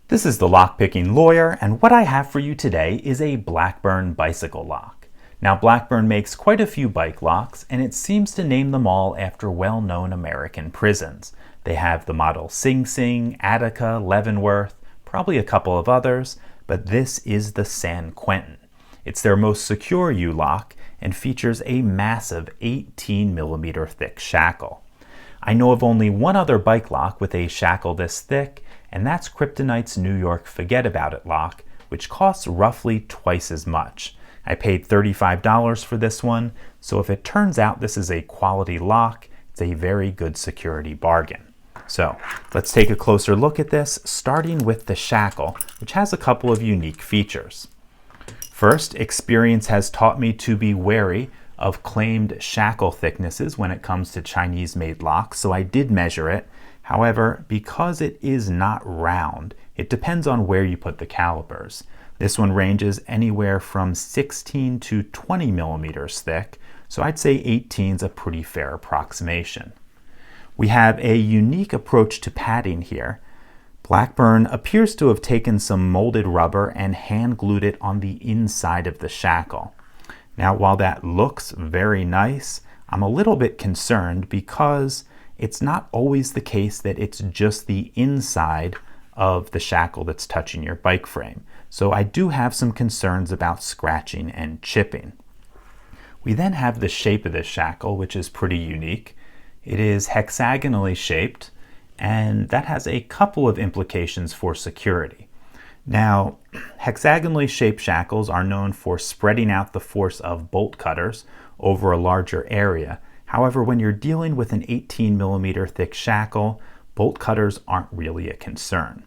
This is the Lockpicking Lawyer, and what I have for you today is a Blackburn bicycle lock. Now, Blackburn makes quite a few bike locks, and it seems to name them all after well-known American prisons. They have the model Sing Sing, Attica, Leavenworth, probably a couple of others, but this is the San Quentin. It's their most secure U-lock and features a massive 18mm thick shackle. I know of only one other bike lock with a shackle this thick, and that's Kryptonite's New York Forget About It lock, which costs roughly twice as much. I paid $35 for this one, so if it turns out this is a quality lock, it's a very good security bargain. So let's take a closer look at this, starting with the shackle, which has a couple of unique features. First, experience has taught me to be wary of claimed shackle thicknesses when it comes to Chinese-made locks, so I did measure it. However, because it is not round, it depends on where you put the calipers. This one ranges anywhere from 16 to 20 millimeters thick, so I'd say 18 is a pretty fair approximation. We have a unique approach to padding here. Blackburn appears to have taken some molded rubber and hand glued it on the inside of the shackle. Now, while that looks very nice, I'm a little bit concerned because it's not always the case that it's just the inside of the shackle that's touching your bike frame. So I do have some concerns about scratching and chipping. We then have the shape of this shackle, which is pretty unique. It is hexagonally shaped, and that has a couple of implications for security. Now, hexagonally shaped shackles are known for spreading out the force of bolt cutters over a larger area. However, when you're dealing with an 18mm thick shackle, bolt cutters aren't really a concern.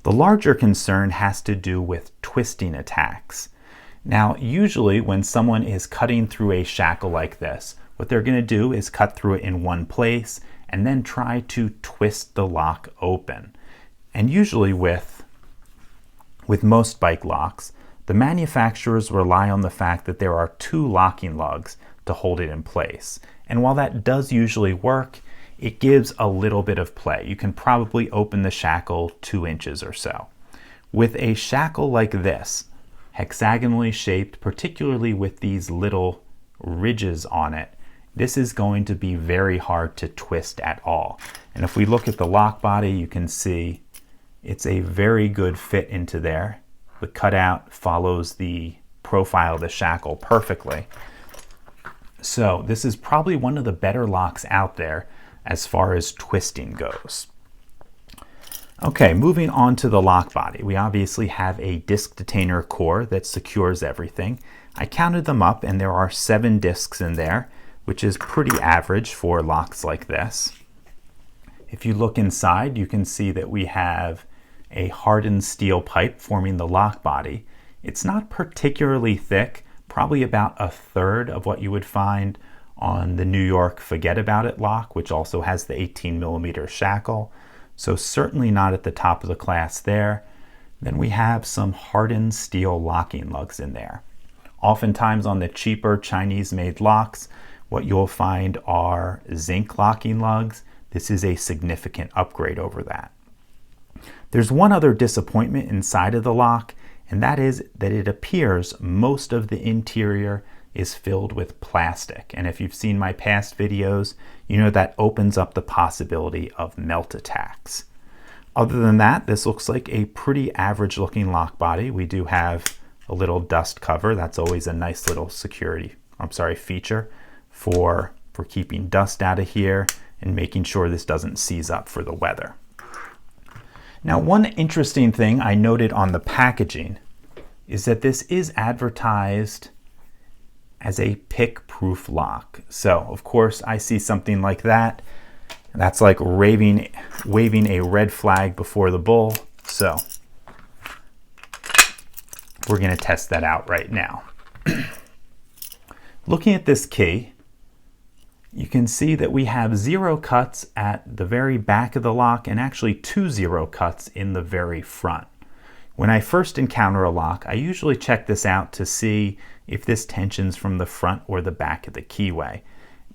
The larger concern has to do with twisting attacks. Now, usually when someone is cutting through a shackle like this, what they're going to do is cut through it in one place and then try to twist the lock open. And usually with most bike locks, the manufacturers rely on the fact that there are two locking lugs to hold it in place. And while that does usually work, it gives a little bit of play. You can probably open the shackle 2 inches or so. With a shackle like this, hexagonally shaped, particularly with these little ridges on it, this is going to be very hard to twist at all. And if we look at the lock body, you can see it's a very good fit into there. The cutout follows the profile of the shackle perfectly. So this is probably one of the better locks out there as far as twisting goes. Okay, moving on to the lock body. We obviously have a disc detainer core that secures everything. I counted them up and there are 7 discs in there, which is pretty average for locks like this. If you look inside, you can see that we have a hardened steel pipe forming the lock body. It's not particularly thick, probably about 1/3 of what you would find on the New York Forget About It lock, which also has the 18mm shackle. So certainly not at the top of the class there. Then we have some hardened steel locking lugs in there. Oftentimes on the cheaper Chinese-made locks, what you'll find are zinc locking lugs. This is a significant upgrade over that. There's one other disappointment inside of the lock, and that is that it appears most of the interior is filled with plastic. And if you've seen my past videos, you know that opens up the possibility of melt attacks. Other than that, this looks like a pretty average looking lock body. We do have a little dust cover. That's always a nice little feature for keeping dust out of here and making sure this doesn't seize up for the weather. Now, one interesting thing I noted on the packaging is that this is advertised as a pick-proof lock. So, of course, I see something like that. That's like waving a red flag before the bull. So, we're going to test that out right now. Looking at this key, you can see that we have 0 cuts at the very back of the lock and actually 2 0 cuts in the very front. When I first encounter a lock, I usually check this out to see if this tensions from the front or the back of the keyway.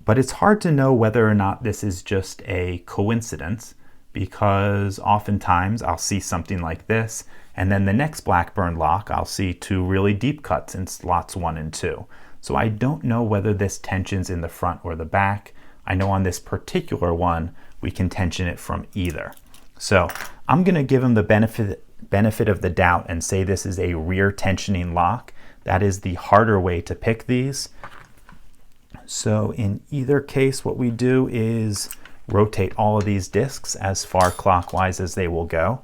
But it's hard to know whether or not this is just a coincidence because oftentimes I'll see something like this, and then the next Blackburn lock I'll see two really deep cuts in slots 1 and 2. So I don't know whether this tensions in the front or the back. I know on this particular one we can tension it from either. So I'm going to give him the benefit of the doubt and say this is a rear tensioning lock. That is the harder way to pick these. So in either case, what we do is rotate all of these discs as far clockwise as they will go.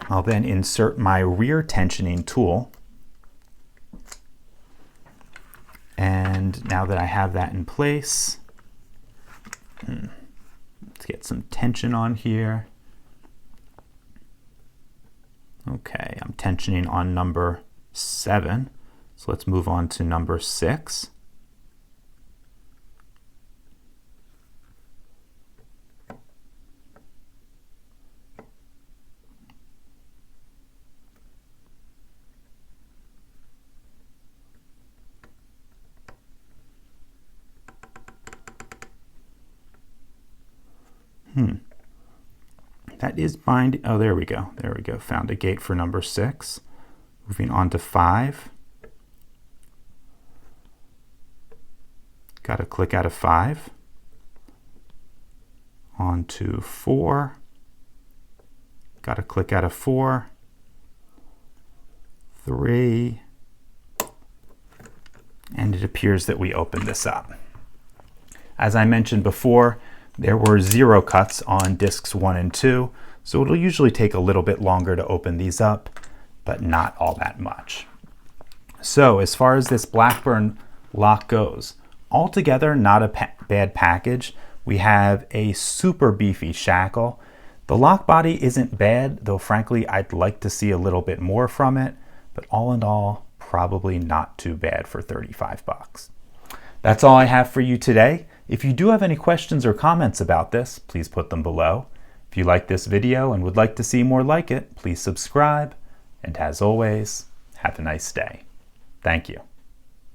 I'll then insert my rear tensioning tool. And now that I have that in place, let's get some tension on here. Okay, I'm tensioning on number 7. So let's move on to number 6. That is binding. Oh, there we go. There we go. Found a gate for number 6. Moving on to 5. Got a click out of 5. On to 4. Got a click out of 4. 3. And it appears that we opened this up. As I mentioned before, there were 0 cuts on discs 1 and 2, so it'll usually take a little bit longer to open these up, but not all that much. So as far as this Blackburn lock goes, altogether not a bad package. We have a super beefy shackle. The lock body isn't bad, though frankly I'd like to see a little bit more from it, but all in all, probably not too bad for 35 bucks. That's all I have for you today. If you do have any questions or comments about this, please put them below. If you like this video and would like to see more like it, please subscribe. And as always, have a nice day. Thank you.